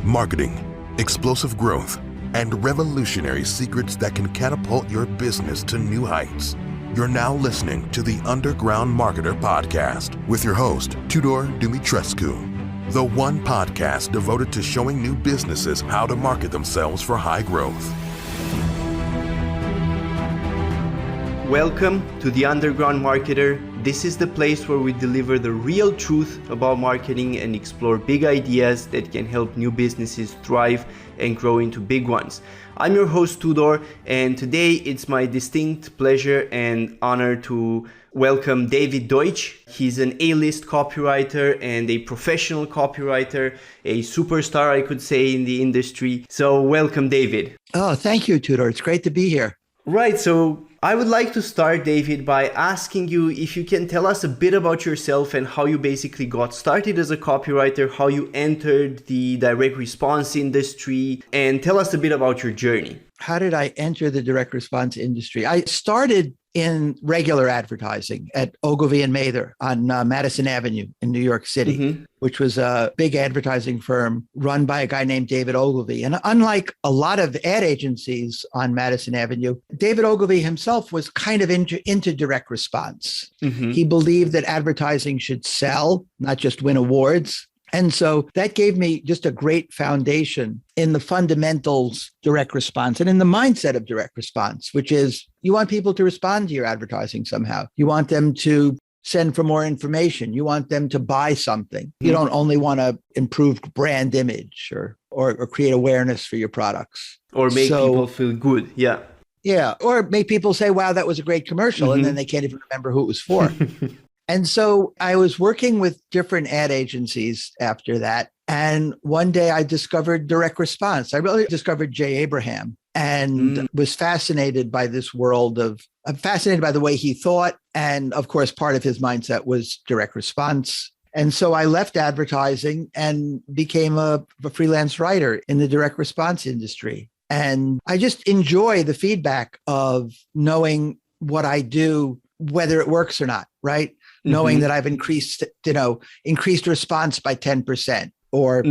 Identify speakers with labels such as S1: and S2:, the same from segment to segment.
S1: marketing, explosive growth, and revolutionary secrets that can catapult your business to new heights. You're now listening to the Underground Marketer Podcast with your host, Tudor Dumitrescu, the one podcast devoted to showing new businesses how to market themselves for high growth.
S2: Welcome to the Underground Marketer. This is the place where we deliver the real truth about marketing and explore big ideas that can help new businesses thrive and grow into big ones. I'm your host Tudor, and today it's my distinct pleasure and honor to welcome David Deutsch. He's an A-list copywriter and a professional copywriter, a superstar, I could say, in the industry. So welcome, David.
S3: Oh, thank you, Tudor. It's great to be here.
S2: Right. So I would like to start, David, by asking you if you can tell us a bit about yourself and how you basically got started as a copywriter, how you entered the direct response industry, and tell us a bit about your journey.
S3: How did I enter the direct response industry? I started in regular advertising at Ogilvy and Mather on Madison Avenue in New York City, which was a big advertising firm run by a guy named David Ogilvy. And unlike a lot of ad agencies on Madison Avenue, David Ogilvy himself was kind of into direct response. He believed that advertising should sell, not just win awards. And so that gave me just a great foundation in the fundamentals direct response and in the mindset of direct response, which is you want people to respond to your advertising somehow. You want them to send for more information. You want them to buy something. You don't only want to improve brand image or create awareness for your products.
S2: Or make people feel good. Yeah.
S3: Yeah. Or make people say, wow, that was a great commercial. And then they can't even remember who it was for. And so I was working with different ad agencies after that. And one day I discovered direct response. I really discovered Jay Abraham and was fascinated by this world I'm fascinated by the way he thought. And of course, part of his mindset was direct response. And so I left advertising and became a freelance writer in the direct response industry. And I just enjoy the feedback of knowing what I do, whether it works or not, right? Knowing that I've increased response by 10% or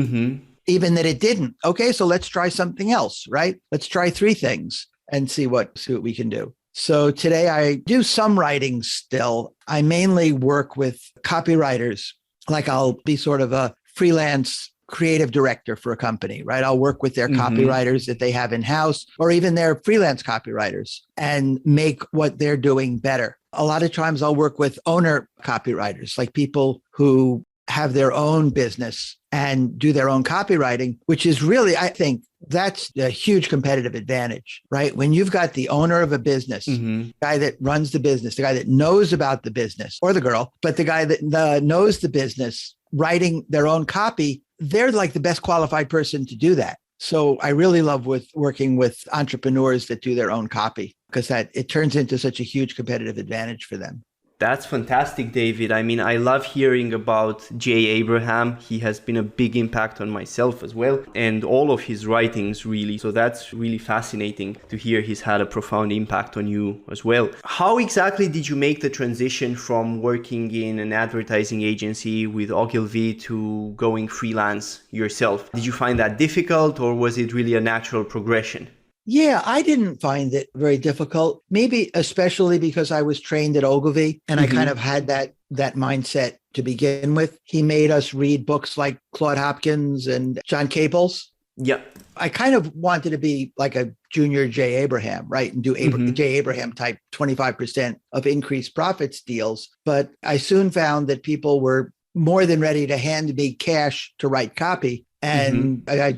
S3: even that it didn't. Okay, so let's try something else, right? Let's try 3 things and see what we can do. So today I do some writing still. I mainly work with copywriters. Like I'll be sort of a freelance creative director for a company, right? I'll work with their copywriters that they have in-house or even their freelance copywriters and make what they're doing better. A lot of times I'll work with owner copywriters, like people who have their own business and do their own copywriting, which is really, I think that's a huge competitive advantage, right? When you've got the owner of a business, the guy that runs the business, the guy that knows about the business, or the girl, but the guy that knows the business, writing their own copy, they're like the best qualified person to do that. So I really love working with entrepreneurs that do their own copy because it turns into such a huge competitive advantage for them.
S2: That's fantastic, David. I mean, I love hearing about Jay Abraham. He has been a big impact on myself as well, and all of his writings, really. So that's really fascinating to hear he's had a profound impact on you as well. How exactly did you make the transition from working in an advertising agency with Ogilvy to going freelance yourself? Did you find that difficult, or was it really a natural progression?
S3: Yeah, I didn't find it very difficult, maybe especially because I was trained at Ogilvy and I kind of had that mindset to begin with. He made us read books like Claude Hopkins and John Caples.
S2: Yeah.
S3: I kind of wanted to be like a junior Jay Abraham, right? And do Jay Abraham type 25% of increased profits deals. But I soon found that people were more than ready to hand me cash to write copy. And I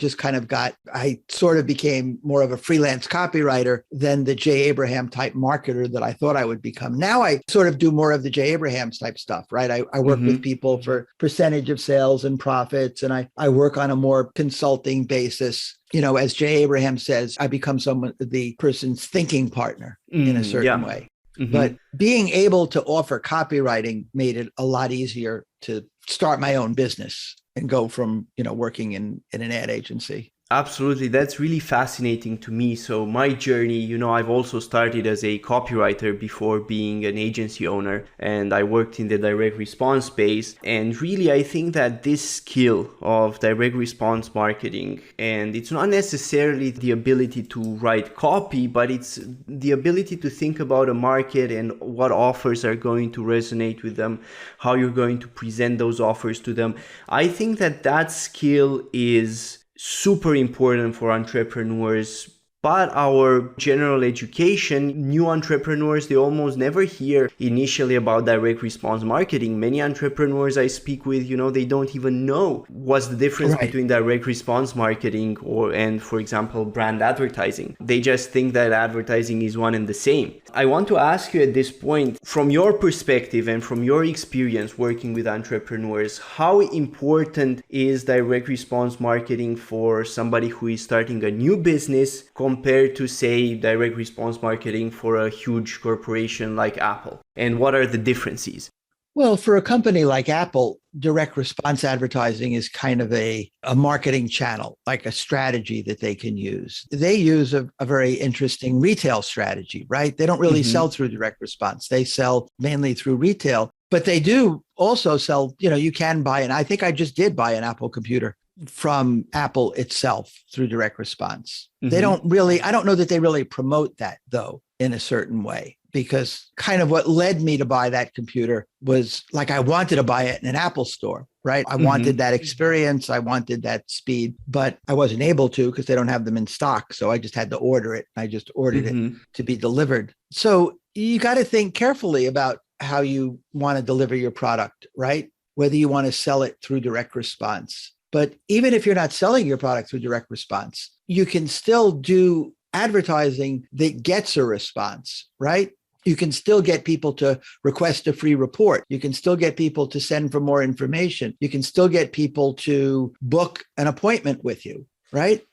S3: sort of became more of a freelance copywriter than the Jay Abraham type marketer that I thought I would become. Now I sort of do more of the Jay Abraham type stuff, right? I work with people for percentage of sales and profits, and I work on a more consulting basis. You know, as Jay Abraham says, I become the person's thinking partner in a certain way. But being able to offer copywriting made it a lot easier to start my own business and go from, working in an ad agency.
S2: Absolutely. That's really fascinating to me. So my journey, I've also started as a copywriter before being an agency owner, and I worked in the direct response space. And really, I think that this skill of direct response marketing, and it's not necessarily the ability to write copy, but it's the ability to think about a market and what offers are going to resonate with them, how you're going to present those offers to them. I think that that skill is super important for entrepreneurs. But our general education, new entrepreneurs, they almost never hear initially about direct response marketing. Many entrepreneurs I speak with, they don't even know what's the difference between direct response marketing and, for example, brand advertising. They just think that advertising is one and the same. I want to ask you at this point, from your perspective and from your experience working with entrepreneurs, how important is direct response marketing for somebody who is starting a new business compared to, say, direct response marketing for a huge corporation like Apple? And what are the differences?
S3: Well, for a company like Apple, direct response advertising is kind of a marketing channel, like a strategy that they can use. They use a very interesting retail strategy, right? They don't really sell through direct response. They sell mainly through retail, but they do also sell, you can buy, and I think I just did buy an Apple computer from Apple itself through direct response. They don't really, I don't know that they really promote that though, in a certain way, because kind of what led me to buy that computer was like, I wanted to buy it in an Apple store, right? I wanted that experience. I wanted that speed, but I wasn't able to because they don't have them in stock. So I just had to order it. I just ordered it to be delivered. So you got to think carefully about how you want to deliver your product, right? Whether you want to sell it through direct response. But even if you're not selling your product through direct response, you can still do advertising that gets a response, right? You can still get people to request a free report. You can still get people to send for more information. You can still get people to book an appointment with you, right?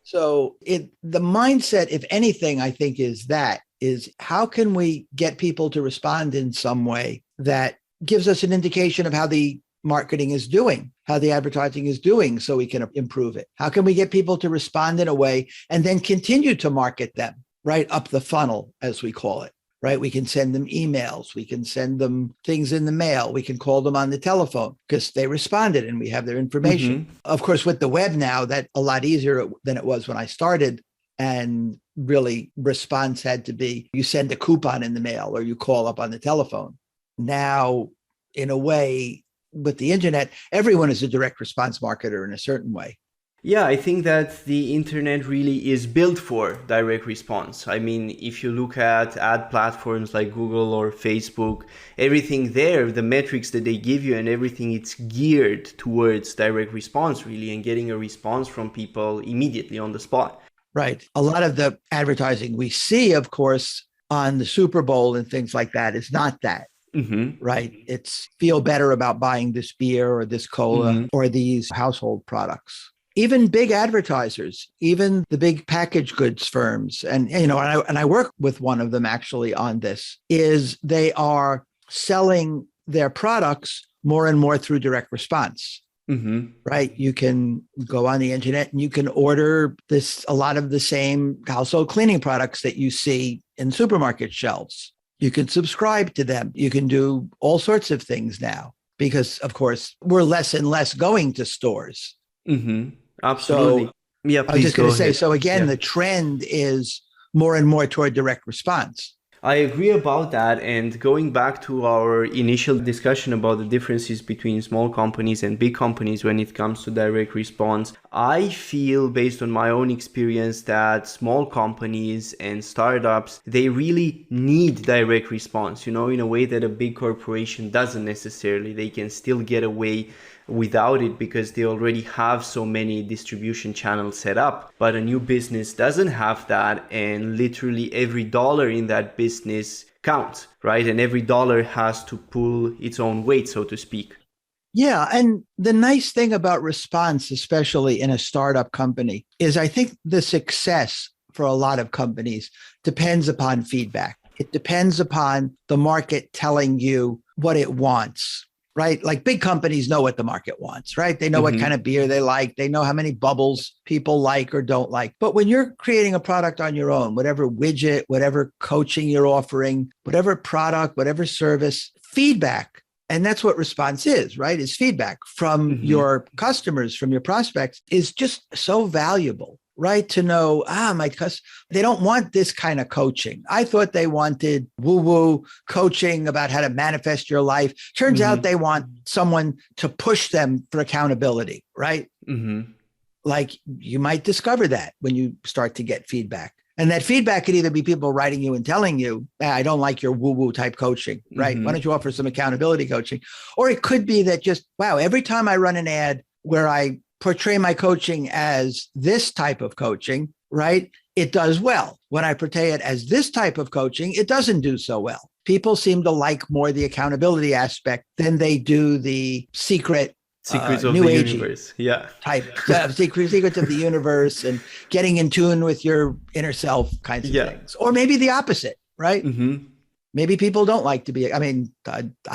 S3: So the mindset, if anything, I think is how can we get people to respond in some way that gives us an indication of how the marketing is doing, how the advertising is doing, so we can improve it? How can we get people to respond in a way and then continue to market them right up the funnel, as we call it, right? We can send them emails. We can send them things in the mail. We can call them on the telephone because they responded and we have their information. Of course, with the web now, that's a lot easier than it was when I started. And really, response had to be, you send a coupon in the mail or you call up on the telephone. Now, in a way, with the internet, everyone is a direct response marketer in a certain way.
S2: Yeah, I think that the internet really is built for direct response. I mean, if you look at ad platforms like Google or Facebook, everything there, the metrics that they give you and everything, it's geared towards direct response really, and getting a response from people immediately on the spot.
S3: Right. A lot of the advertising we see, of course, on the Super Bowl and things like that is not that. Right. It's feel better about buying this beer or this cola or these household products. Even big advertisers, even the big package goods firms, and I work with one of them actually on this, is they are selling their products more and more through direct response. Right. You can go on the internet and you can order a lot of the same household cleaning products that you see in supermarket shelves. You can subscribe to them. You can do all sorts of things now because, of course, we're less and less going to stores.
S2: Absolutely.
S3: So,
S2: yeah,
S3: I was just going to say, so again,
S2: the
S3: trend is more and more toward direct response.
S2: I agree about that. And going back to our initial discussion about the differences between small companies and big companies when it comes to direct response, I feel based on my own experience that small companies and startups, they really need direct response, in a way that a big corporation doesn't necessarily. They can still get away without it because they already have so many distribution channels set up. But a new business doesn't have that, and literally every dollar in that business counts, right? And every dollar has to pull its own weight, so to speak.
S3: Yeah. And the nice thing about response, especially in a startup company, is I think the success for a lot of companies depends upon feedback. It depends upon the market telling you what it wants. right? Like big companies know what the market wants, right? They know what kind of beer they like. They know how many bubbles people like or don't like. But when you're creating a product on your own, whatever widget, whatever coaching you're offering, whatever product, whatever service, feedback. And that's what response is, right? Is feedback from your customers, from your prospects is just so valuable. Right. To know, they don't want this kind of coaching. I thought they wanted woo-woo coaching about how to manifest your life. Turns out they want someone to push them for accountability. Right. Like you might discover that when you start to get feedback. And that feedback could either be people writing you and telling you, I don't like your woo-woo type coaching, right? Why don't you offer some accountability coaching? Or it could be that just, wow, every time I run an ad where I portray my coaching as this type of coaching, right? It does well. When I portray it as this type of coaching, it doesn't do so well. People seem to like more the accountability aspect than they do the secrets of new the universe. Yeah. Type secrets of the universe and getting in tune with your inner self kinds of things. Or maybe the opposite, right? Maybe people don't like to be, I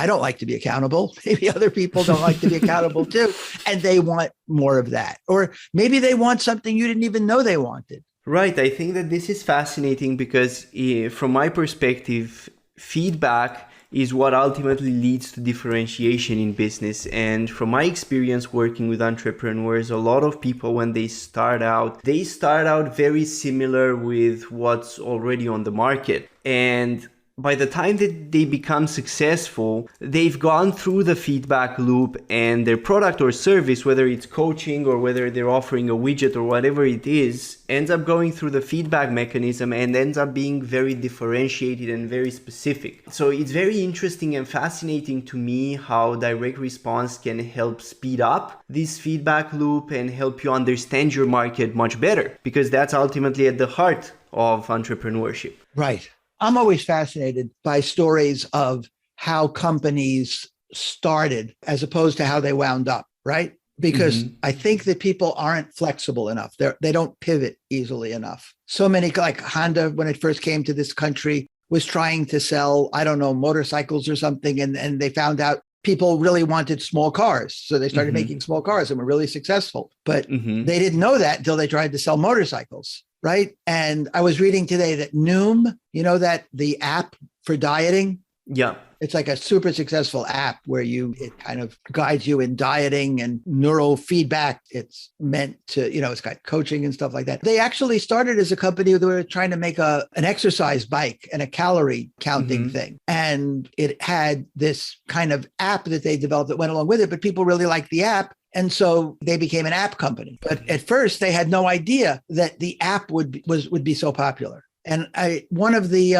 S3: don't like to be accountable. Maybe other people don't like to be accountable too. And they want more of that. Or maybe they want something you didn't even know they wanted.
S2: Right. I think that this is fascinating because from my perspective, feedback is what ultimately leads to differentiation in business. And from my experience working with entrepreneurs, a lot of people, when they start out very similar with what's already on the market. And by the time that they become successful, they've gone through the feedback loop and their product or service, whether it's coaching or whether they're offering a widget or whatever it is, ends up going through the feedback mechanism and ends up being very differentiated and very specific. So it's very interesting and fascinating to me how direct response can help speed up this feedback loop and help you understand your market much better, because that's ultimately at the heart of entrepreneurship.
S3: Right. I'm always fascinated by stories of how companies started as opposed to how they wound up, right? Because I think that people aren't flexible enough. They don't pivot easily enough. So many, like Honda, when it first came to this country, was trying to sell, motorcycles or something. And they found out people really wanted small cars. So they started making small cars and were really successful. But they didn't know that until they tried to sell motorcycles. Right. And I was reading today that Noom, that the app for dieting.
S2: Yeah.
S3: It's like a super successful app where it kind of guides you in dieting and neurofeedback. It's meant to, it's got coaching and stuff like that. They actually started as a company that were trying to make an exercise bike and a calorie counting thing. And it had this kind of app that they developed that went along with it, but people really liked the app. And so they became an app company. But at first, they had no idea that the app would be so popular. And one of the,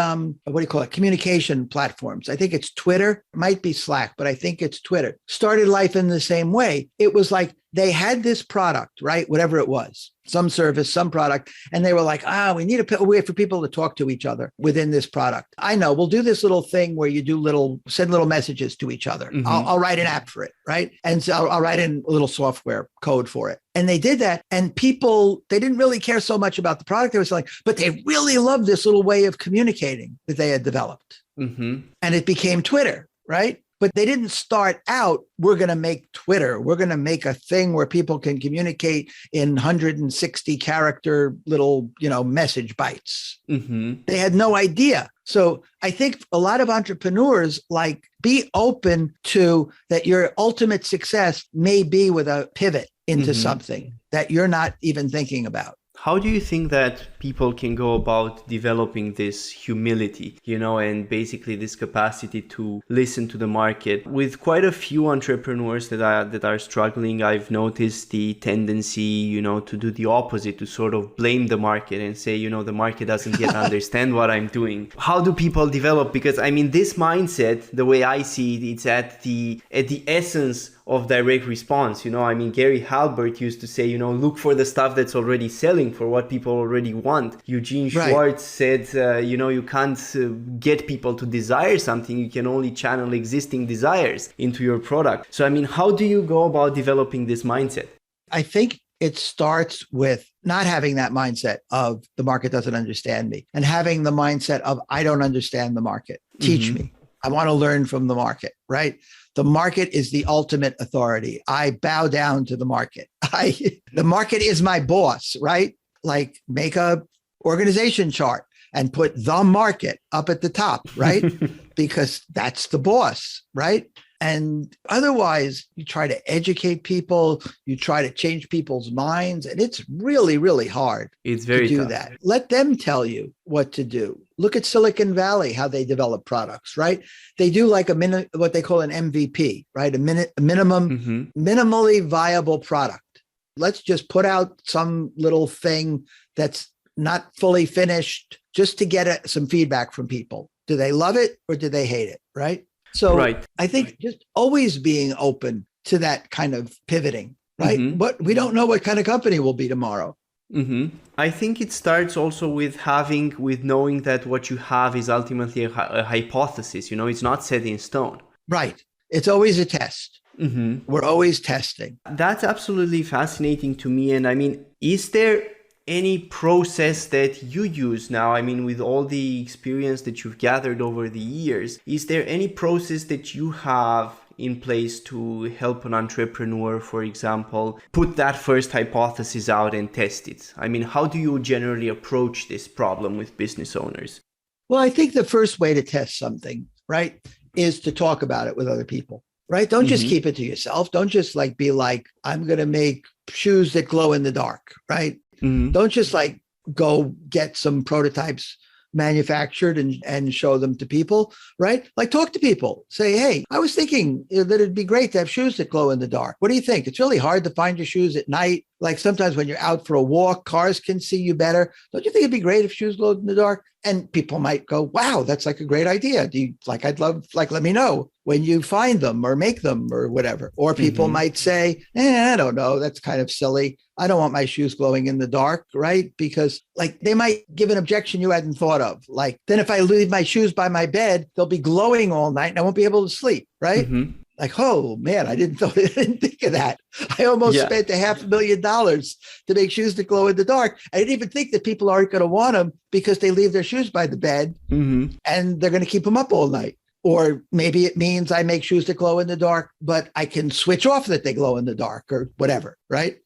S3: communication platforms, I think it's Twitter, might be Slack, but I think it's Twitter, started life in the same way. It was like they had this product, right? Whatever it was, some service, some product. And they were like, we need a way for people to talk to each other within this product. I know, we'll do this little thing where you send little messages to each other. I'll write an app for it, right? And so I'll write in a little software code for it. And they did that. And people, they didn't really care so much about the product they were selling, but they really loved this little way of communicating that they had developed. And it became Twitter, right? But they didn't start out, we're going to make Twitter. We're going to make a thing where people can communicate in 160 character little, message bites. They had no idea. So I think a lot of entrepreneurs be open to that your ultimate success may be with a pivot into something that you're not even thinking about.
S2: How do you think that people can go about developing this humility, and basically this capacity to listen to the market? With quite a few entrepreneurs that are struggling, I've noticed the tendency, to do the opposite, to sort of blame the market and say, the market doesn't yet understand what I'm doing. How do people develop? Because this mindset, the way I see it, it's at the essence of direct response. Gary Halbert used to say, look for the stuff that's already selling, for what people already want. Eugene Schwartz said, you can't get people to desire something. You can only channel existing desires into your product. So, how do you go about developing this mindset?
S3: I think it starts with not having that mindset of the market doesn't understand me and having the mindset of I don't understand the market. Teach me. I want to learn from the market, right? The market is the ultimate authority. I bow down to the market. The market is my boss, right? Like make a organization chart and put the market up at the top, right? Because that's the boss, right? And otherwise, you try to educate people, you try to change people's minds, and it's really, really hard
S2: It's very
S3: to do
S2: tough.
S3: that. Let them tell you what to do. Look at Silicon Valley, how they develop products, right? They do like what they call an MVP, right? Minimally viable product. Let's just put out some little thing that's not fully finished just to get some feedback from people. Do they love it or do they hate it, right? So I think just always being open to that kind of pivoting, right? But we don't know what kind of company we'll be tomorrow.
S2: I think it starts also with knowing that what you have is ultimately a hypothesis. It's not set in stone.
S3: Right. It's always a test. We're always testing.
S2: That's absolutely fascinating to me. And I mean, is there any process that you use now? I mean, with all the experience that you've gathered over the years, is there any process that you have in place to help an entrepreneur, for example, put that first hypothesis out and test it? I mean, how do you generally approach this problem with business owners?
S3: Well, I think the first way to test something, right, is to talk about it with other people, right? Don't just keep it to yourself. Don't just be like, I'm going to make shoes that glow in the dark, right? Don't just go get some prototypes manufactured and show them to people, right? Like talk to people. Say, hey, I was thinking that it'd be great to have shoes that glow in the dark. What do you think? It's really hard to find your shoes at night. Like sometimes when you're out for a walk, cars can see you better. Don't you think it'd be great if shoes glowed in the dark? And people might go, wow, that's like a great idea. I'd love, let me know when you find them or make them or whatever. Or people might say, I don't know, that's kind of silly. I don't want my shoes glowing in the dark, right? Because they might give an objection you hadn't thought of. Then if I leave my shoes by my bed, they'll be glowing all night and I won't be able to sleep, right? Oh man, I didn't think of that. I almost spent $500,000 to make shoes that glow in the dark. I didn't even think that people aren't going to want them because they leave their shoes by the bed and they're going to keep them up all night. Or maybe it means I make shoes that glow in the dark, but I can switch off that they glow in the dark or whatever, right?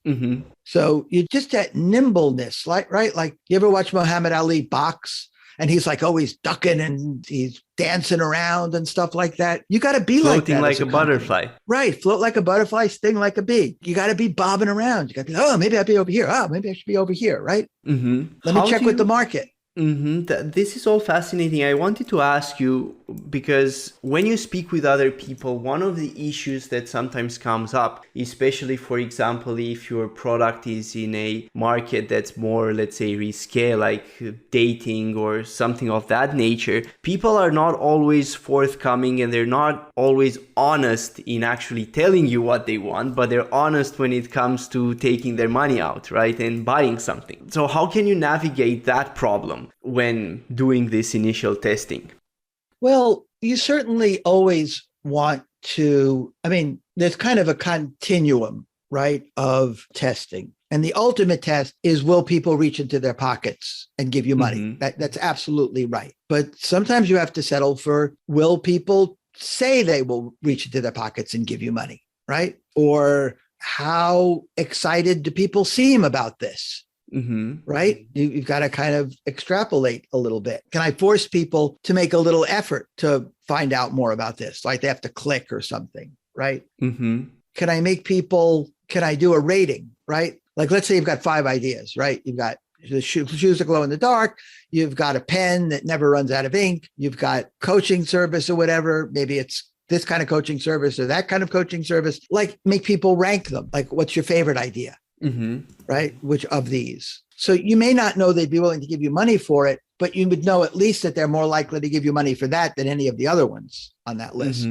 S3: So you just that nimbleness, right? Like you ever watch Muhammad Ali box? And he's always ducking and he's dancing around and stuff like that. You got to be
S2: floating
S3: like that.
S2: Floating like a butterfly.
S3: Right. Float like a butterfly, sting like a bee. You got to be bobbing around. You got to be, maybe I'll be over here. Maybe I should be over here. Right. Let me check with the market.
S2: This is all fascinating. I wanted to ask you, because when you speak with other people, one of the issues that sometimes comes up, especially, for example, if your product is in a market that's more, let's say, risque, like dating or something of that nature, people are not always forthcoming and they're not always honest in actually telling you what they want, but they're honest when it comes to taking their money out, right, and buying something. So how can you navigate that problem when doing this initial testing?
S3: Well, you certainly always want to, there's kind of a continuum, right, of testing. And the ultimate test is, will people reach into their pockets and give you money? That's absolutely right. But sometimes you have to settle for, will people say they will reach into their pockets and give you money, right? Or how excited do people seem about this? Right? You've got to kind of extrapolate a little bit. Can I force people to make a little effort to find out more about this? Like they have to click or something, right? Can I do a rating, right? Like, let's say you've got 5 ideas, right? You've got the shoes that glow in the dark. You've got a pen that never runs out of ink. You've got coaching service or whatever. Maybe it's this kind of coaching service or that kind of coaching service. Like, make people rank them. Like, what's your favorite idea? Right? Which of these? So you may not know they'd be willing to give you money for it, but you would know at least that they're more likely to give you money for that than any of the other ones on that list.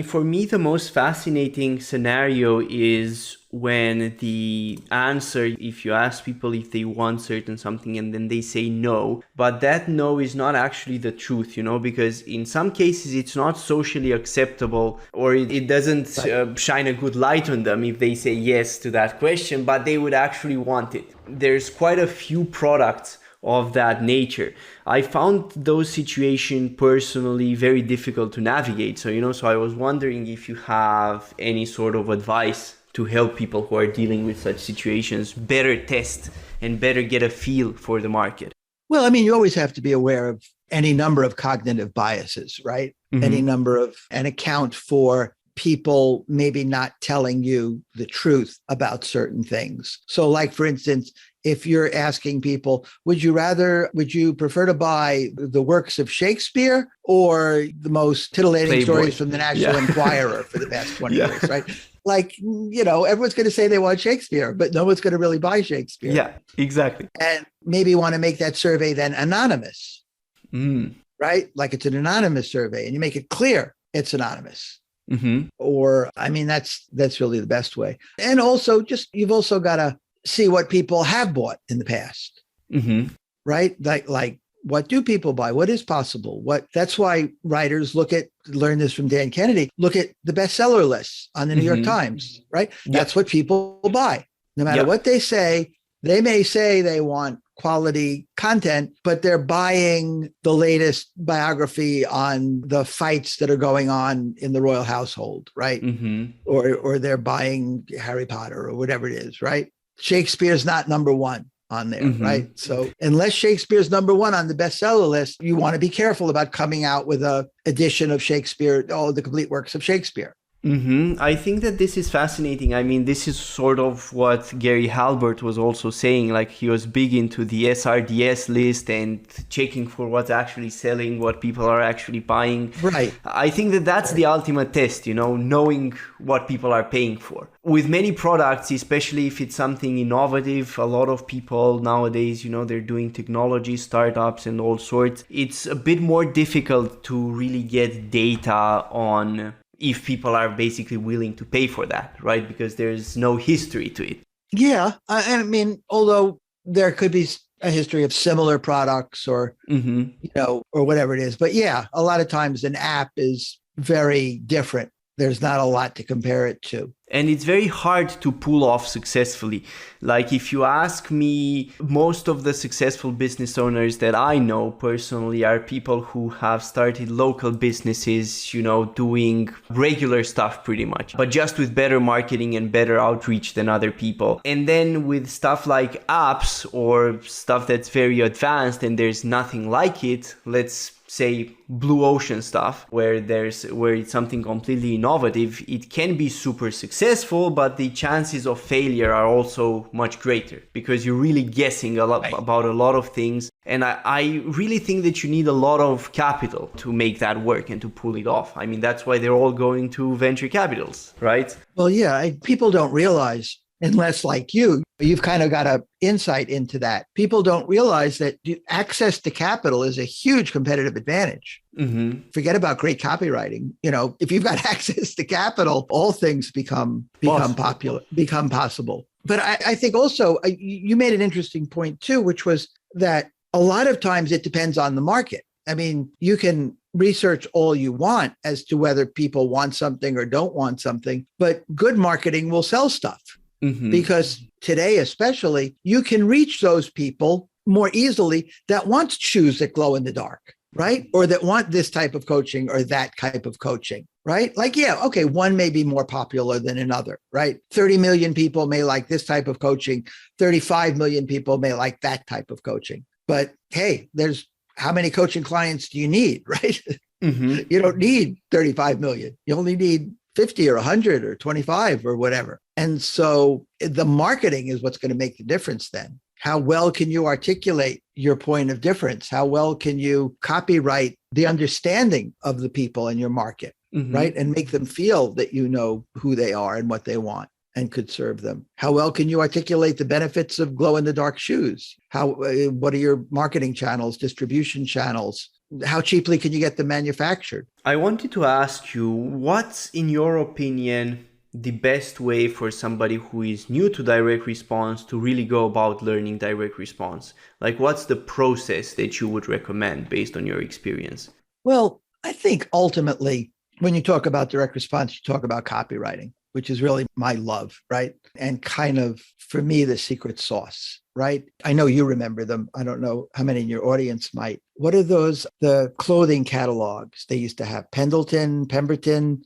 S2: For me, the most fascinating scenario is when the answer, if you ask people if they want certain something and then they say no, but that no is not actually the truth, because in some cases it's not socially acceptable, or it doesn't shine a good light on them if they say yes to that question, but they would actually want it. There's quite a few products of that nature. I found those situations personally very difficult to navigate. So I was wondering if you have any sort of advice to help people who are dealing with such situations better test and better get a feel for the market.
S3: Well, I mean, you always have to be aware of any number of cognitive biases, right? Any number of, and account for people maybe not telling you the truth about certain things. So like, for instance, if you're asking people, would you prefer to buy the works of Shakespeare or the most titillating
S2: Playboy
S3: stories from the National Enquirer for the past 20 years, right? Like, everyone's going to say they want Shakespeare, but no one's going to really buy Shakespeare.
S2: Yeah, exactly.
S3: And maybe want to make that survey then anonymous, right? Like it's an anonymous survey and you make it clear it's anonymous. Or, I mean, that's really the best way. And also you've also got to see what people have bought in the past, right? Like what do people buy? What is possible? That's why writers learn this from Dan Kennedy, look at the bestseller lists on the New York Times, right? That's what people buy. No matter what they say, they may say they want quality content, but they're buying the latest biography on the fights that are going on in the royal household, right? Or they're buying Harry Potter or whatever it is, right? Shakespeare's not number one on there, right? So unless Shakespeare's number one on the bestseller list, you want to be careful about coming out with a edition of Shakespeare, the complete works of Shakespeare.
S2: I think that this is fascinating. I mean, this is sort of what Gary Halbert was also saying. Like, he was big into the SRDS list and checking for what's actually selling, what people are actually buying.
S3: Right.
S2: I think that that's the ultimate test, knowing what people are paying for. With many products, especially if it's something innovative, a lot of people nowadays, they're doing technology startups and all sorts. It's a bit more difficult to really get data on if people are basically willing to pay for that, right? Because there's no history to it.
S3: Yeah. I mean, although there could be a history of similar products or, or whatever it is. But yeah, a lot of times an app is very different. There's not a lot to compare it to.
S2: And it's very hard to pull off successfully. Like, if you ask me, most of the successful business owners that I know personally are people who have started local businesses, doing regular stuff pretty much, but just with better marketing and better outreach than other people. And then with stuff like apps or stuff that's very advanced and there's nothing like it, let's say blue ocean stuff, where it's something completely innovative, it can be super successful, but the chances of failure are also much greater because you're really guessing a lot about a lot of things. And I really think that you need a lot of capital to make that work and to pull it off. I mean, that's why they're all going to venture capitals, right?
S3: Well, yeah, people don't realize, unless like you've kind of got an insight into that. People don't realize that access to capital is a huge competitive advantage. Forget about great copywriting. If you've got access to capital, all things become possible. But I think also you made an interesting point too, which was that a lot of times it depends on the market. I mean, you can research all you want as to whether people want something or don't want something, but good marketing will sell stuff. Because today, especially, you can reach those people more easily that want shoes that glow in the dark, right? Or that want this type of coaching or that type of coaching, right? Like, yeah, okay, one may be more popular than another, right? 30 million people may like this type of coaching. 35 million people may like that type of coaching. But hey, there's how many coaching clients do you need, right? You don't need 35 million. You only need 50 or 100 or 25 or whatever. And so the marketing is what's going to make the difference then. How well can you articulate your point of difference? How well can you copyright the understanding of the people in your market, right? And make them feel that you know who they are and what they want and could serve them. How well can you articulate the benefits of glow-in-the-dark shoes? What are your marketing channels, distribution channels? How cheaply can you get them manufactured?
S2: I wanted to ask you, what's, in your opinion, the best way for somebody who is new to direct response to really go about learning direct response? Like, what's the process that you would recommend based on your experience?
S3: Well, I think ultimately, when you talk about direct response, you talk about copywriting. which is really my love, right? And kind of, for me, the secret sauce, right? I know you remember them. I don't know how many in your audience might. What are those, the clothing catalogs they used to have? Pendleton, Pemberton,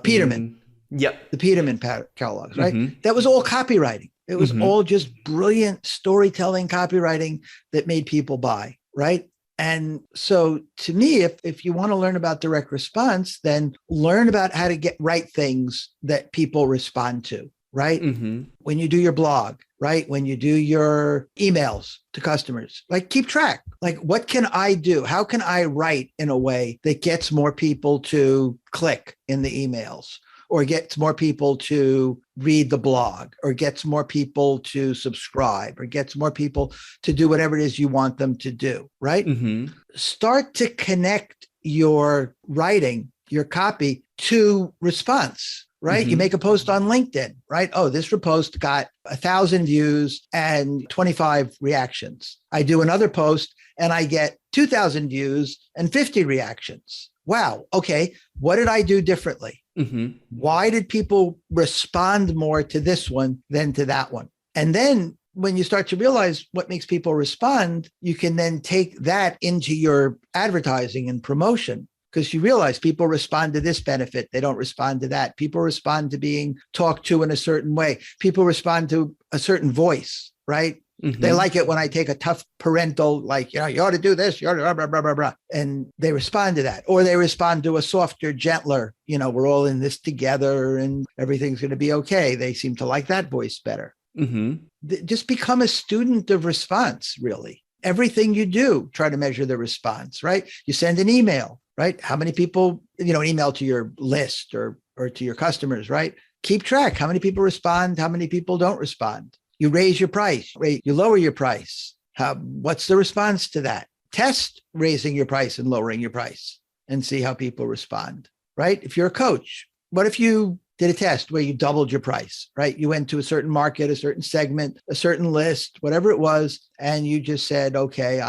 S3: Peterman.
S2: Yeah.
S3: The Peterman catalogs, right?
S2: Mm-hmm.
S3: That was all copywriting. It was
S2: Mm-hmm.
S3: all just brilliant storytelling copywriting that made people buy, right? And so to me, if you want to learn about direct response, then learn about how to write things that people respond to, right?
S2: Mm-hmm.
S3: When you do your blog, right? When you do your emails to customers, like keep track. Like, what can I do? How can I write in a way that gets more people to click in the emails, or gets more people to read the blog, or gets more people to subscribe, or gets more people to do whatever it is you want them to do, right?
S2: Mm-hmm.
S3: Start to connect your writing, your copy, to response, right? You make a post on LinkedIn, right? Oh, this post got 1,000 views and 25 reactions. I do another post and I get 2,000 views and 50 reactions. Wow. Okay. What did I do differently?
S2: Mm-hmm.
S3: Why did people respond more to this one than to that one? And then when you start to realize what makes people respond, you can then take that into your advertising and promotion, because you realize people respond to this benefit. They don't respond to that. People respond to being talked to in a certain way. People respond to a certain voice, right?
S2: Mm-hmm.
S3: They like it when I take a tough parental, like, you ought to do this, you ought to blah, blah, blah, blah. And they respond to that. Or they respond to a softer, gentler, we're all in this together and everything's going to be okay. They seem to like that voice better.
S2: Mm-hmm.
S3: Just become a student of response, really. Everything you do, try to measure the response, right? You send an email, right? How many people, an email to your list or to your customers, right? Keep track. How many people respond? How many people don't respond? You raise your price, you lower your price. What's the response to that? Test raising your price and lowering your price and see how people respond, right? If you're a coach, what if you did a test where you doubled your price, right? You went to a certain market, a certain segment, a certain list, whatever it was, and you just said, okay,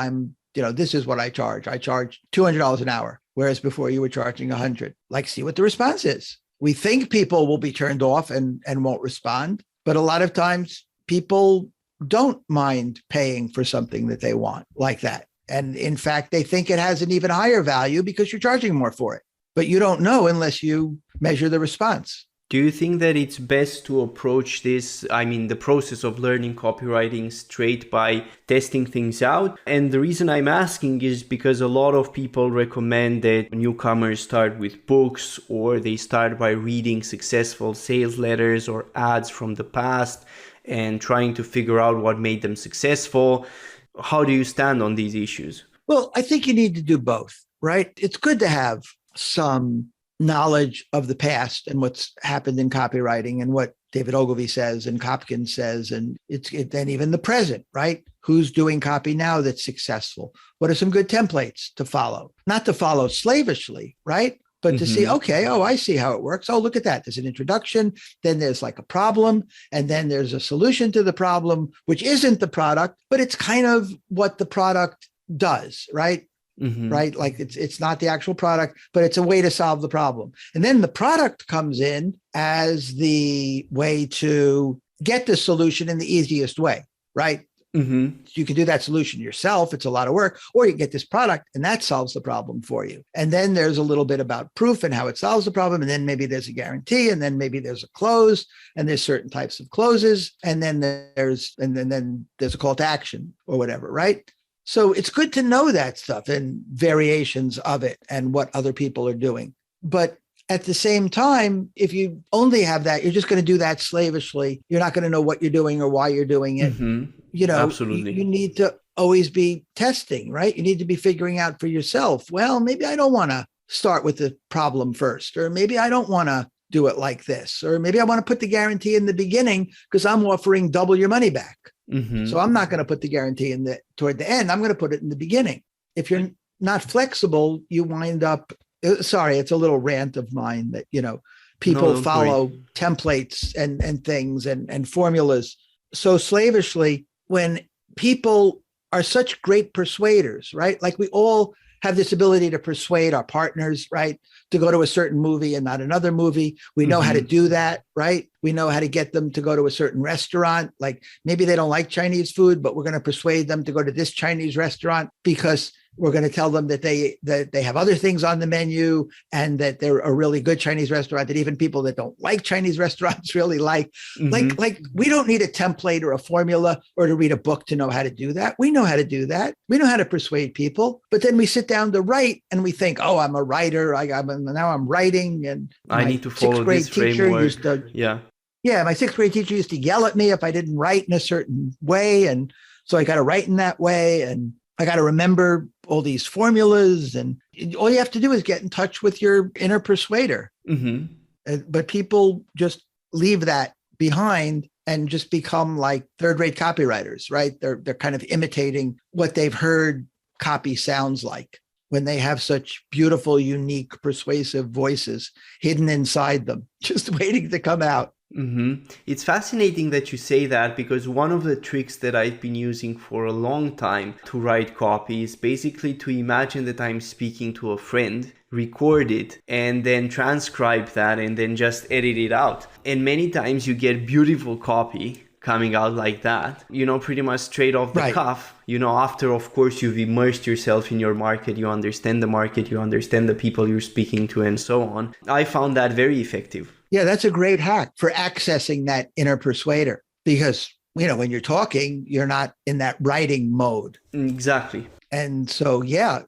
S3: this is what I charge. I charge $200 an hour, whereas before you were charging $100. Like, see what the response is. We think people will be turned off and won't respond, but a lot of times people don't mind paying for something that they want like that. And in fact, they think it has an even higher value because you're charging more for it. But you don't know unless you measure the response.
S2: Do you think that it's best to approach this, the process of learning copywriting straight by testing things out? And the reason I'm asking is because a lot of people recommend that newcomers start with books, or they start by reading successful sales letters or ads from the past and trying to figure out what made them successful. How do you stand on these issues?
S3: Well, I think you need to do both, right? It's good to have some knowledge of the past and what's happened in copywriting and what David Ogilvy says and Kopkin says, and then even the present, right? Who's doing copy now that's successful? What are some good templates to follow? Not to follow slavishly, right? But to see, okay, I see how it works. Oh, look at that. There's an introduction. Then there's like a problem. And then there's a solution to the problem, which isn't the product, but it's kind of what the product does, right? Right? Like it's not the actual product, but it's a way to solve the problem. And then the product comes in as the way to get the solution in the easiest way, right? You can do that solution yourself. It's a lot of work, or you get this product and that solves the problem for you. And then there's a little bit about proof and how it solves the problem. And then maybe there's a guarantee, and then maybe there's a close, and there's certain types of closes. And then there's a call to action or whatever, right? So it's good to know that stuff and variations of it and what other people are doing. But at the same time, if you only have that, you're just going to do that slavishly. You're not going to know what you're doing or why you're doing it.
S2: Absolutely.
S3: You need to always be testing, right? You need to be figuring out for yourself, well, maybe I don't want to start with the problem first, or maybe I don't want to do it like this, or maybe I want to put the guarantee in the beginning because I'm offering double your money back. So I'm not going to put the guarantee toward the end. I'm going to put it in the beginning. If you're not flexible, you wind up, sorry, it's a little rant of mine that, people follow templates and things and formulas so slavishly when people are such great persuaders, right? Like we all have this ability to persuade our partners, right, to go to a certain movie and not another movie. We know how to do that, right? We know how to get them to go to a certain restaurant. Like maybe they don't like Chinese food, but we're going to persuade them to go to this Chinese restaurant because we're going to tell them that they have other things on the menu and that they're a really good Chinese restaurant that even people that don't like Chinese restaurants really like. Like we don't need a template or a formula or to read a book to know how to do that. We know how to do that. We know how to persuade people. But then we sit down to write and we think, oh, I'm a writer. Now I'm writing, and
S2: I need to follow this framework.
S3: My sixth grade teacher used to yell at me if I didn't write in a certain way, and so I got to write in that way, and I got to remember all these formulas, and all you have to do is get in touch with your inner persuader. But people just leave that behind and just become like third-rate copywriters, right? They're kind of imitating what they've heard copy sounds like when they have such beautiful, unique, persuasive voices hidden inside them, just waiting to come out.
S2: It's fascinating that you say that, because one of the tricks that I've been using for a long time to write copy is basically to imagine that I'm speaking to a friend, record it, and then transcribe that and then just edit it out. And many times you get beautiful copy coming out like that, pretty much straight off the cuff, after, of course, you've immersed yourself in your market, you understand the market, you understand the people you're speaking to, and so on. I found that very effective.
S3: Yeah, that's a great hack for accessing that inner persuader, because, when you're talking, you're not in that writing mode.
S2: Exactly.
S3: And so,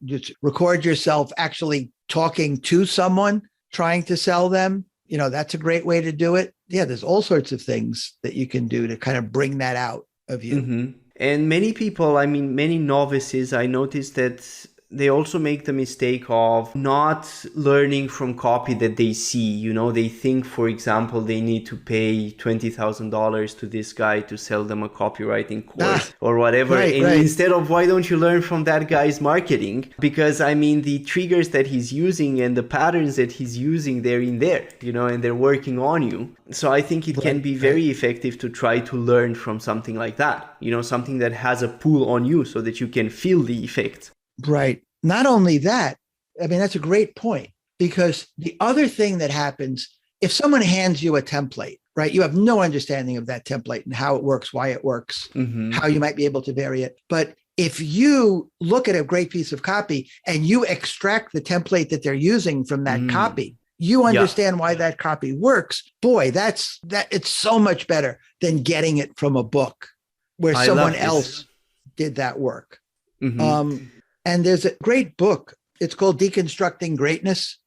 S3: just record yourself actually talking to someone, trying to sell them. That's a great way to do it. Yeah, there's all sorts of things that you can do to kind of bring that out of you.
S2: And many people, many novices, I noticed that they also make the mistake of not learning from copy that they see. They think, for example, they need to pay $20,000 to this guy to sell them a copywriting course or whatever. Instead of, why don't you learn from that guy's marketing? Because the triggers that he's using and the patterns that he's using, they're in there, and they're working on you. So I think it can be very effective to try to learn from something like that, something that has a pull on you so that you can feel the effect.
S3: Right. Not only that, that's a great point, because the other thing that happens, if someone hands you a template, right, you have no understanding of that template and how it works, why it works, how you might be able to vary it. But if you look at a great piece of copy and you extract the template that they're using from that copy, you understand why that copy works. Boy, it's so much better than getting it from a book where someone else did that work. And there's a great book. It's called Decoding Greatness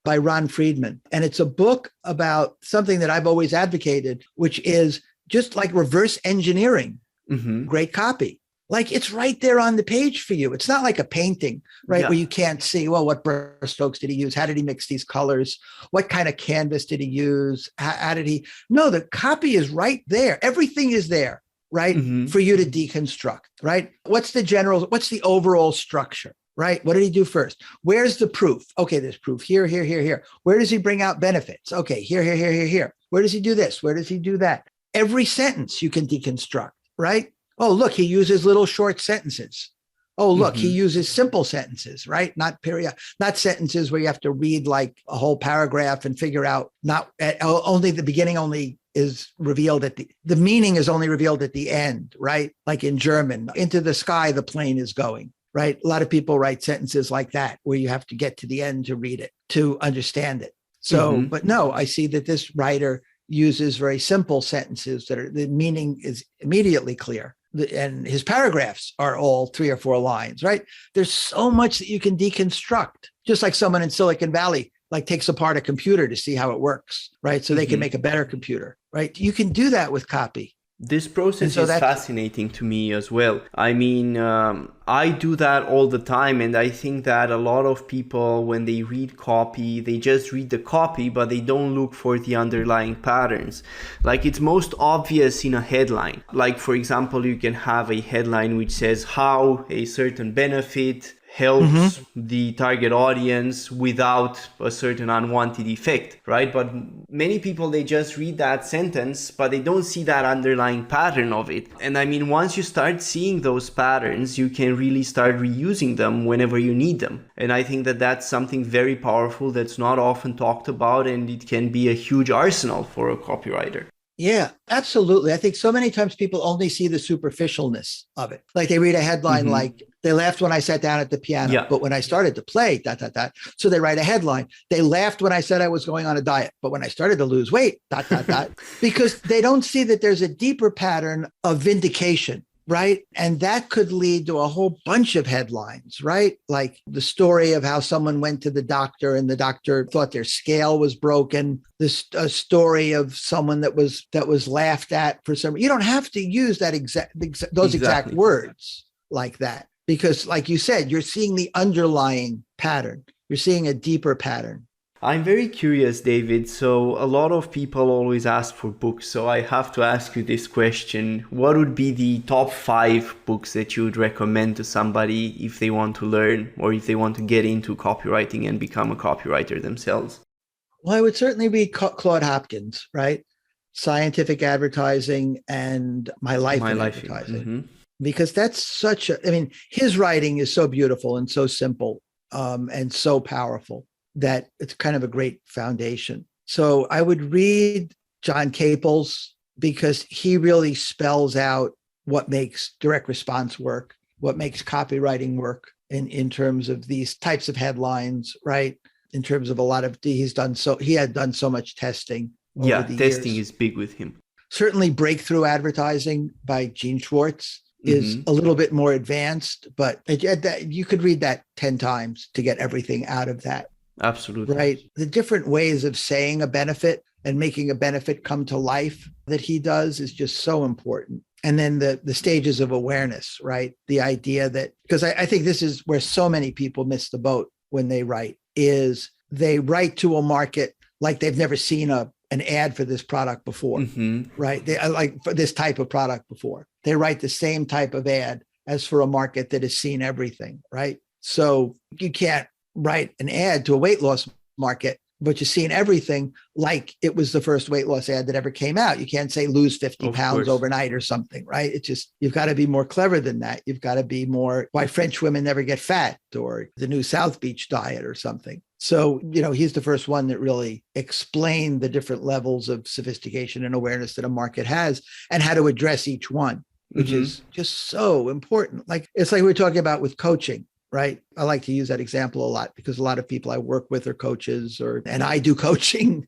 S3: by Ron Friedman. And it's a book about something that I've always advocated, which is just like reverse engineering great copy. Like it's right there on the page for you. It's not like a painting, right? Where you can't see, well, what brush strokes did he use? How did he mix these colors? What kind of canvas did he use? How did he? No, the copy is right there. Everything is there. Right? For you to deconstruct, right? What's the overall structure, right? What did he do first? Where's the proof? Okay, there's proof here, here, here, here. Where does he bring out benefits? Okay, here, here, here, here, here. Where does he do this? Where does he do that? Every sentence you can deconstruct, right? Oh, look, he uses little short sentences. Oh, look, he uses simple sentences, right? Not sentences where you have to read like a whole paragraph and figure out only the beginning is revealed the meaning is only revealed at the end, right? Like in German, into the sky, the plane is going, right? A lot of people write sentences like that where you have to get to the end to read it, to understand it. So, but no, I see that this writer uses very simple sentences that the meaning is immediately clear. And his paragraphs are all 3 or 4 lines, right? There's so much that you can deconstruct, just like someone in Silicon Valley takes apart a computer to see how it works, right? So they can make a better computer, right? You can do that with copy.
S2: This process is fascinating to me as well. I do that all the time. And I think that a lot of people, when they read copy, they just read the copy, but they don't look for the underlying patterns. Like it's most obvious in a headline. Like, for example, you can have a headline which says how a certain benefit helps the target audience without a certain unwanted effect, right? But many people, they just read that sentence, but they don't see that underlying pattern of it. And I mean, once you start seeing those patterns, you can really start reusing them whenever you need them. And I think that that's something very powerful that's not often talked about, and it can be a huge arsenal for a copywriter.
S3: Yeah, absolutely. I think so many times people only see the superficialness of it. Like they read a headline like, they laughed when I sat down at the piano, but when I started to play, ... So they write a headline. They laughed when I said I was going on a diet, but when I started to lose weight, ... Because they don't see that there's a deeper pattern of vindication, right? And that could lead to a whole bunch of headlines, right? Like the story of how someone went to the doctor and the doctor thought their scale was broken. This a story of someone that was laughed at for some. You don't have to use that exact words like that, because like you said, you're seeing the underlying pattern. You're seeing a deeper pattern.
S2: I'm very curious, David. So a lot of people always ask for books. So I have to ask you this question. What would be the top 5 books that you would recommend to somebody if they want to learn or if they want to get into copywriting and become a copywriter themselves?
S3: Well, I would certainly read Claude Hopkins, right? Scientific Advertising and My Life in Advertising. Because that's his writing is so beautiful and so simple and so powerful that it's kind of a great foundation. So I would read John Caples because he really spells out what makes direct response work, what makes copywriting work in terms of these types of headlines, right? In terms of he had done so much testing.
S2: Yeah, testing is big with him.
S3: Certainly Breakthrough Advertising by Gene Schwartz is a little bit more advanced, but you could read that 10 times to get everything out of that.
S2: Absolutely.
S3: Right. The different ways of saying a benefit and making a benefit come to life that he does is just so important. And then the stages of awareness, right? The idea that, because I think this is where so many people miss the boat when they write, is they write to a market like they've never seen an ad for this product before, right? They like for this type of product before. They write the same type of ad as for a market that has seen everything, right? So you can't write an ad to a weight loss market, but you've seen everything like it was the first weight loss ad that ever came out. You can't say lose 50 pounds overnight or something, right? It's just, you've got to be more clever than that. You've got to be more why French women never get fat or the new South Beach diet or something. So, he's the first one that really explained the different levels of sophistication and awareness that a market has and how to address each one, which is just so important. Like, it's like we were talking about with coaching. Right. I like to use that example a lot because a lot of people I work with are coaches and I do coaching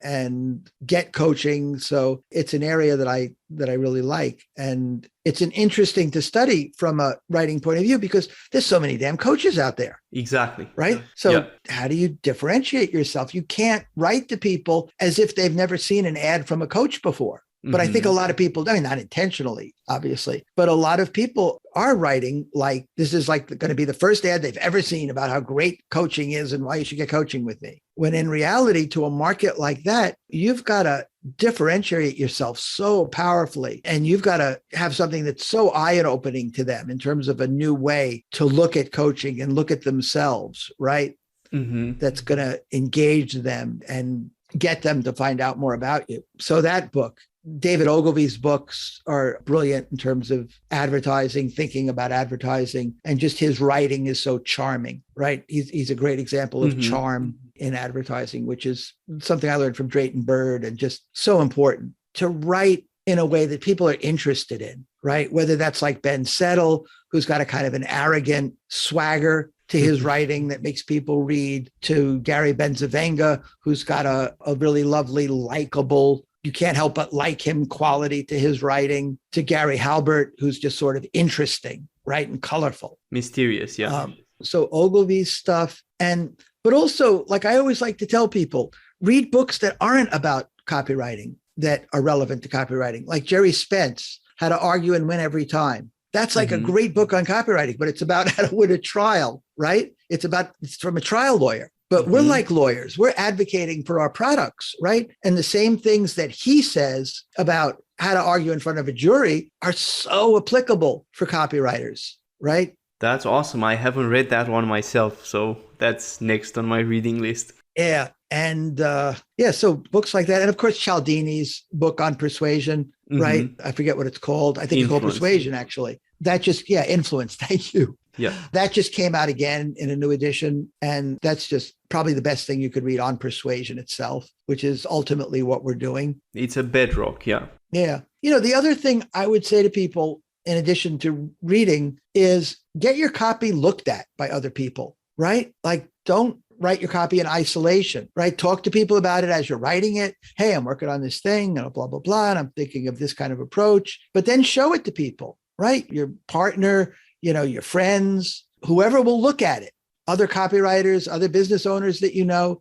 S3: and get coaching. So it's an area that I really like. And it's an interesting to study from a writing point of view because there's so many damn coaches out there.
S2: Exactly.
S3: Right. So how do you differentiate yourself? You can't write to people as if they've never seen an ad from a coach before. But I think a lot of people, not intentionally, obviously, but a lot of people are writing like this is like going to be the first ad they've ever seen about how great coaching is and why you should get coaching with me. When in reality, to a market like that, you've got to differentiate yourself so powerfully. And you've got to have something that's so eye-opening to them in terms of a new way to look at coaching and look at themselves, right? That's going to engage them and get them to find out more about you. So that book, David Ogilvy's books are brilliant in terms of advertising, thinking about advertising, and just his writing is so charming, right? He's a great example of charm in advertising, which is something I learned from Drayton Bird and just so important to write in a way that people are interested in, right? Whether that's like Ben Settle, who's got a kind of an arrogant swagger to his writing that makes people read, to Gary Benzavenga, who's got a really lovely, likable, you can't help but like him quality to his writing, to Gary Halbert, who's just sort of interesting, right? And colorful.
S2: Mysterious, yeah.
S3: So Ogilvy's stuff. But also, like I always like to tell people, read books that aren't about copywriting, that are relevant to copywriting. Like Jerry Spence, How to Argue and Win Every Time. That's like a great book on copywriting, but it's about how to win a trial, right? It's from a trial lawyer. But we're like lawyers. We're advocating for our products, right? And the same things that he says about how to argue in front of a jury are so applicable for copywriters, right?
S2: That's awesome. I haven't read that one myself, so that's next on my reading list.
S3: Yeah. And so books like that. And of course, Cialdini's book on persuasion, right? I forget what it's called. I think it's called Persuasion, actually. That just, influence. Thank you.
S2: Yeah.
S3: That just came out again in a new edition. And that's just probably the best thing you could read on persuasion itself, which is ultimately what we're doing.
S2: It's a bedrock. Yeah.
S3: Yeah. The other thing I would say to people, in addition to reading, is get your copy looked at by other people, right? Like, don't write your copy in isolation, right? Talk to people about it as you're writing it. Hey, I'm working on this thing, blah, blah, blah. And I'm thinking of this kind of approach, but then show it to people, right? Your partner, your friends, whoever will look at it, other copywriters, other business owners that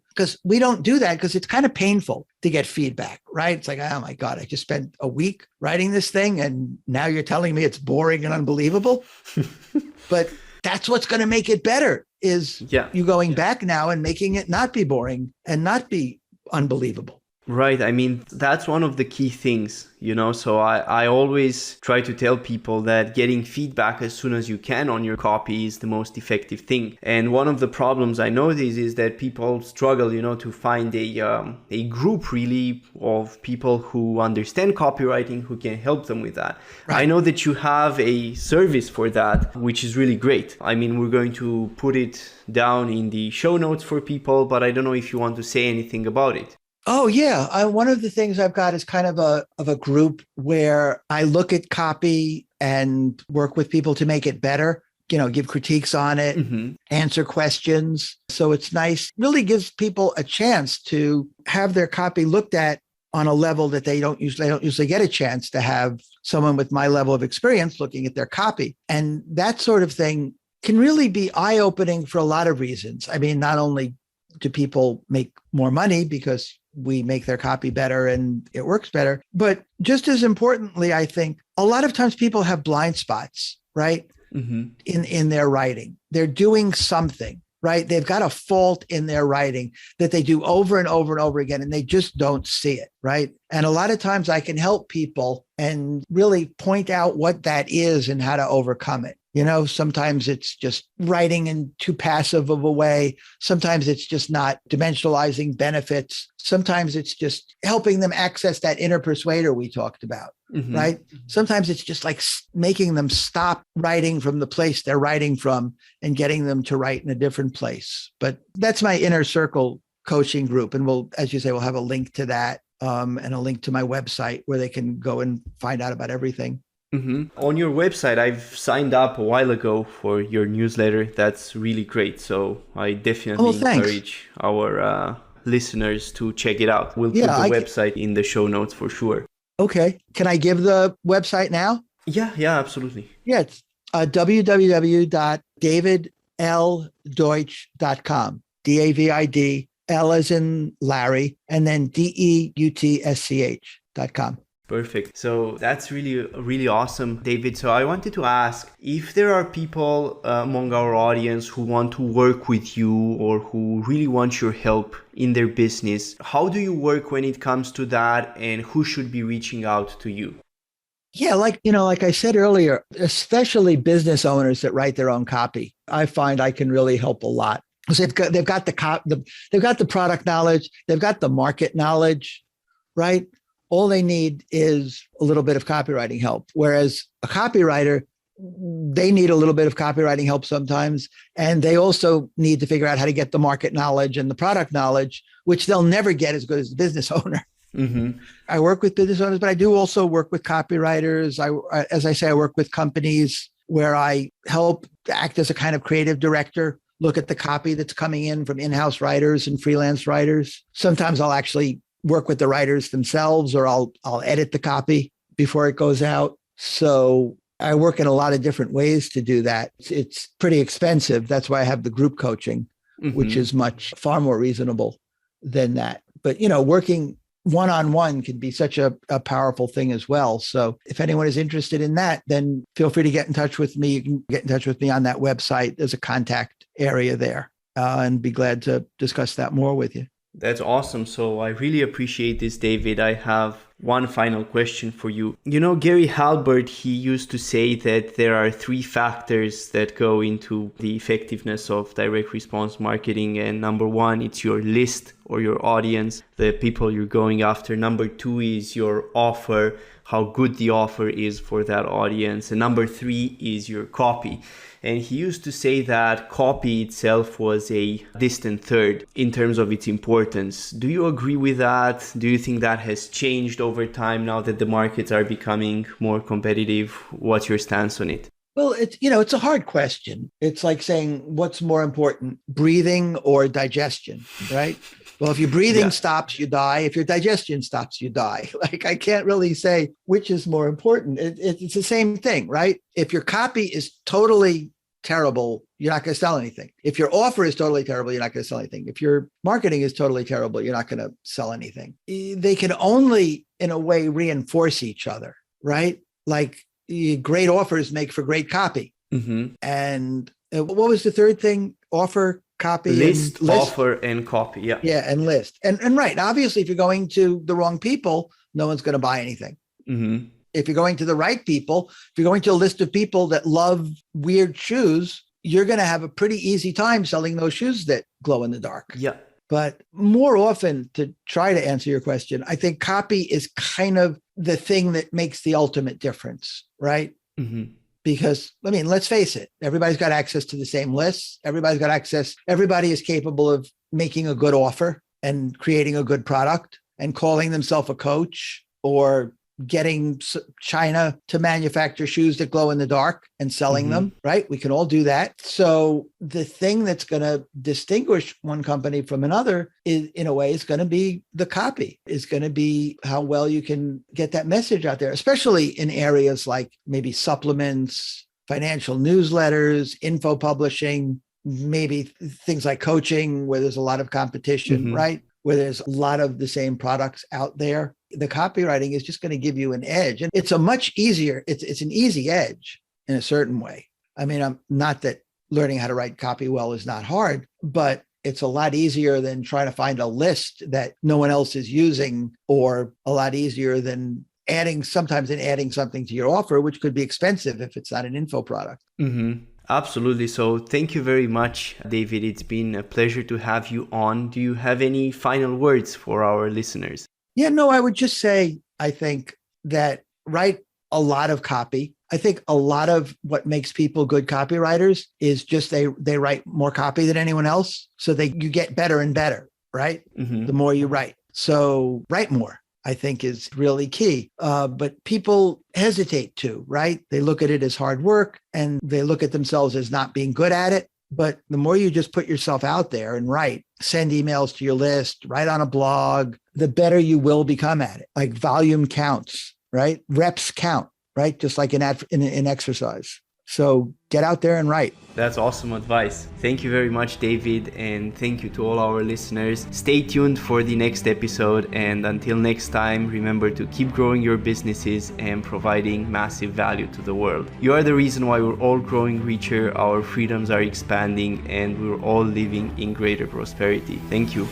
S3: because we don't do that because it's kind of painful to get feedback, right? It's like, oh my God, I just spent a week writing this thing and now you're telling me it's boring and unbelievable. But that's what's going to make it better is you going back now and making it not be boring and not be unbelievable.
S2: Right. I mean, that's one of the key things, so I always try to tell people that getting feedback as soon as you can on your copy is the most effective thing. And one of the problems I notice is that people struggle, to find a group really of people who understand copywriting, who can help them with that. Right. I know that you have a service for that, which is really great. I mean, we're going to put it down in the show notes for people, but I don't know if you want to say anything about it.
S3: Oh, yeah. One of the things I've got is kind of a group where I look at copy and work with people to make it better, give critiques on it, answer questions. So it's nice, really gives people a chance to have their copy looked at on a level that they don't usually get a chance to have someone with my level of experience looking at their copy. And that sort of thing can really be eye-opening for a lot of reasons. I mean, not only do people make more money because we make their copy better and it works better, but just as importantly, I think a lot of times people have blind spots, right? In their writing. They're doing something, right? They've got a fault in their writing that they do over and over and over again, and they just don't see it, right? And a lot of times I can help people and really point out what that is and how to overcome it. Sometimes it's just writing in too passive of a way. Sometimes it's just not dimensionalizing benefits. Sometimes it's just helping them access that inner persuader we talked about, right? Sometimes it's just like making them stop writing from the place they're writing from and getting them to write in a different place. But that's my inner circle coaching group. And we'll, as you say, we'll have a link to that and a link to my website where they can go and find out about everything.
S2: On your website, I've signed up a while ago for your newsletter. That's really great. So I definitely encourage our listeners to check it out. We'll put the website in the show notes for sure. Okay.
S3: Can I give the website now?
S2: Yeah, absolutely.
S3: Yeah, it's www.davidldeutsch.com. DAVID, L as in Larry, and then DEUTSCH.com.
S2: Perfect. So that's really awesome, David. So I wanted to ask if there are people among our audience who want to work with you or who really want your help in their business. How do you work when it comes to that, and who should be reaching out to you?
S3: Yeah, like I said earlier, especially business owners that write their own copy, I find I can really help a lot. Because they've got the product knowledge, they've got the market knowledge, right? All they need is a little bit of copywriting help. Whereas a copywriter, they need a little bit of copywriting help sometimes. And they also need to figure out how to get the market knowledge and the product knowledge, which they'll never get as good as the business owner. I work with business owners, but I do also work with copywriters. As I say, I work with companies where I help act as a kind of creative director, look at the copy that's coming in from in-house writers and freelance writers. Sometimes I'll actually work with the writers themselves, or I'll edit the copy before it goes out. So I work in a lot of different ways to do that. It's pretty expensive. That's why I have the group coaching, which is far more reasonable than that. But, working one-on-one can be such a powerful thing as well. So if anyone is interested in that, then feel free to get in touch with me. You can get in touch with me on that website. There's a contact area there, and be glad to discuss that more with you.
S2: That's awesome. So I really appreciate this, David. I have one final question for you. You know, Gary Halbert, he used to say that there are three factors that go into the effectiveness of direct response marketing. And number one, it's your list or your audience, the people you're going after. Number two is your offer, how good the offer is for that audience. And number three is your copy. And he used to say that copy itself was a distant third in terms of its importance. Do you agree with that? Do you think that has changed over time now that the markets are becoming more competitive? What's your stance on it?
S3: Well, it's a hard question. It's like saying, what's more important, breathing or digestion, right? Well, if your breathing stops, you die. If your digestion stops, you die. Like, I can't really say which is more important. It's the same thing, right? If your copy is totally terrible, you're not going to sell anything. If your offer is totally terrible, you're not going to sell anything. If your marketing is totally terrible, you're not going to sell anything. They can only, in a way, reinforce each other, right? Like, great offers make for great copy. Mm-hmm. And what was the third thing? Offer, copy,
S2: list,
S3: and list.
S2: Offer, and copy. Yeah.
S3: Yeah, and list. And right. Obviously, if you're going to the wrong people, no one's going to buy anything. Mm-hmm. If you're going to the right people, if you're going to a list of people that love weird shoes, you're going to have a pretty easy time selling those shoes that glow in the dark.
S2: Yeah.
S3: But more often, to try to answer your question, I think copy is kind of the thing that makes the ultimate difference, right? Mm-hmm. Because, I mean, let's face it, everybody's got access to the same lists. Everybody is capable of making a good offer and creating a good product and calling themselves a coach or getting China to manufacture shoes that glow in the dark and selling them, right? We can all do that. So the thing that's going to distinguish one company from another is, in a way, is going to be the copy, is going to be how well you can get that message out there, especially in areas like maybe supplements, financial newsletters, info publishing, maybe things like coaching where there's a lot of competition, right? Where there's a lot of the same products out there. The copywriting is just going to give you an edge. And it's a much easier, it's an easy edge in a certain way. I mean, I'm not that learning how to write copy well is not hard, but it's a lot easier than trying to find a list that no one else is using, or a lot easier than adding something to your offer, which could be expensive if it's not an info product.
S2: Mm-hmm. Absolutely. So thank you very much, David. It's been a pleasure to have you on. Do you have any final words for our listeners?
S3: Yeah, no, I would just say, I think that write a lot of copy. I think a lot of what makes people good copywriters is just they write more copy than anyone else. So you get better and better, right? Mm-hmm. The more you write. So write more, I think, is really key. But people hesitate to, right? They look at it as hard work and they look at themselves as not being good at it. But the more you just put yourself out there and write, send emails to your list, write on a blog, the better you will become at it. Like, volume counts, right? Reps count, right? Just like in exercise. So get out there and write.
S2: That's awesome advice. Thank you very much, David. And thank you to all our listeners. Stay tuned for the next episode. And until next time, remember to keep growing your businesses and providing massive value to the world. You are the reason why we're all growing richer, our freedoms are expanding, and we're all living in greater prosperity. Thank you.